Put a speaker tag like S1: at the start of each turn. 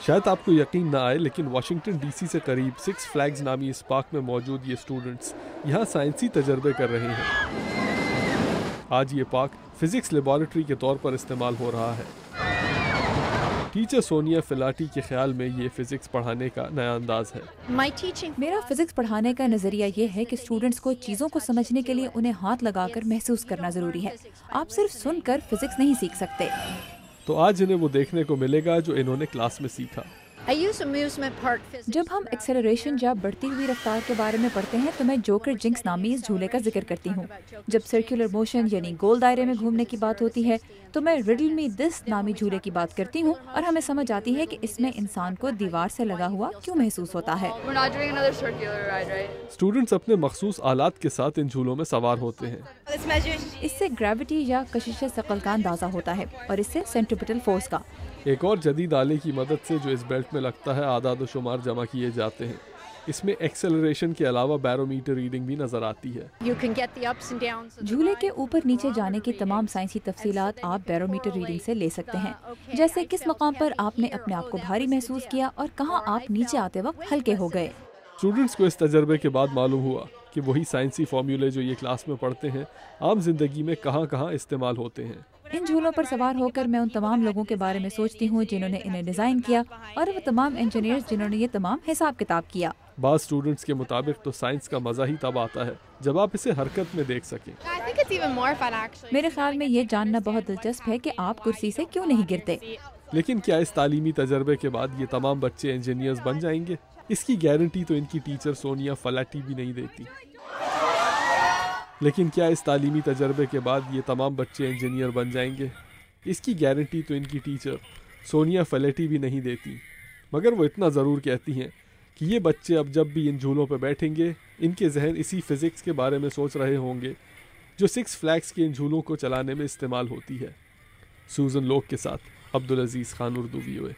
S1: شاید آپ کو یقین نہ آئے لیکن واشنگٹن ڈی سی سے قریب سکس فلیگز نامی اس پارک میں موجود یہ اسٹوڈنٹس یہاں سائنسی تجربے کر رہے ہیں۔ آج یہ پارک فزکس لیبارٹری کے طور پر استعمال ہو رہا ہے۔ ٹیچر سونیا فلاٹی کے خیال میں یہ فزکس پڑھانے کا نیا انداز ہے۔
S2: میرا فزکس پڑھانے کا نظریہ یہ ہے کہ اسٹوڈنٹس کو چیزوں کو سمجھنے کے لیے انہیں ہاتھ لگا کر محسوس کرنا ضروری ہے۔ آپ صرف سن کر فزکس نہیں سیکھ سکتے۔
S1: تو آج انہیں وہ دیکھنے کو ملے گا جو انہوں نے کلاس میں سیکھا۔
S2: جب ہم ایکسلریشن یا بڑھتی ہوئی رفتار کے بارے میں پڑھتے ہیں تو میں جوکر جنکس نامی اس جھولے کا ذکر کرتی ہوں۔ جب سرکولر موشن یعنی گول دائرے میں گھومنے کی بات ہوتی ہے تو میں ریڈل می دس نامی جھولے کی بات کرتی ہوں، اور ہمیں سمجھ آتی ہے کہ اس میں انسان کو دیوار سے لگا ہوا کیوں محسوس ہوتا ہے۔
S1: اسٹوڈنٹس اپنے مخصوص آلات کے ساتھ ان جھولوں میں سوار ہوتے ہیں۔
S2: اس سے گریوٹی یا کشش ثقل کا اندازہ ہوتا ہے اور اس سے سینٹریپٹل فورس کا۔
S1: ایک اور جدید آلے کی مدد سے جو اس بیلٹ میں لگتا ہے اعداد و شمار جمع کیے جاتے ہیں۔ اس میں ایکسلریشن کے علاوہ بیرومیٹر ریڈنگ بھی نظر آتی ہے۔
S2: جھولے کے اوپر نیچے جانے کی تمام سائنسی تفصیلات آپ بیرومیٹر ریڈنگ سے لے سکتے ہیں، جیسے کس مقام پر آپ نے اپنے آپ کو بھاری محسوس کیا اور کہاں آپ نیچے آتے وقت ہلکے ہو گئے۔
S1: اسٹوڈنٹس کو اس تجربے کے بعد معلوم ہوا کہ وہی سائنسی فارمولے جو یہ کلاس میں پڑھتے ہیں عام زندگی میں کہاں کہاں استعمال ہوتے ہیں۔
S2: ان جھولوں پر سوار ہو کر میں ان تمام لوگوں کے بارے میں سوچتی ہوں جنہوں نے انہیں ڈیزائن کیا، اور وہ تمام انجینئرز جنہوں نے یہ تمام حساب کتاب کیا۔
S1: بعض اسٹوڈنٹس کے مطابق تو سائنس کا مزہ ہی تب آتا ہے جب آپ اسے حرکت میں دیکھ سکیں۔
S2: میرے خیال میں یہ جاننا بہت دلچسپ ہے کہ آپ کرسی سے کیوں نہیں گرتے۔
S1: لیکن کیا اس تعلیمی تجربے کے بعد یہ تمام بچے انجینئرز بن جائیں گے؟ اس کی گارنٹی تو ان کی ٹیچر سونیا فلاٹی بھی نہیں دیتی۔ لیکن کیا اس تعلیمی تجربے کے بعد یہ تمام بچے انجینئر بن جائیں گے؟ اس کی گارنٹی تو ان کی ٹیچر سونیا فلیٹی بھی نہیں دیتی، مگر وہ اتنا ضرور کہتی ہیں کہ یہ بچے اب جب بھی ان جھولوں پہ بیٹھیں گے ان کے ذہن اسی فزکس کے بارے میں سوچ رہے ہوں گے جو سکس فلیگز کے ان جھولوں کو چلانے میں استعمال ہوتی ہے۔ سوزن لوک کے ساتھ عبدالعزیز خان، اردو VOA۔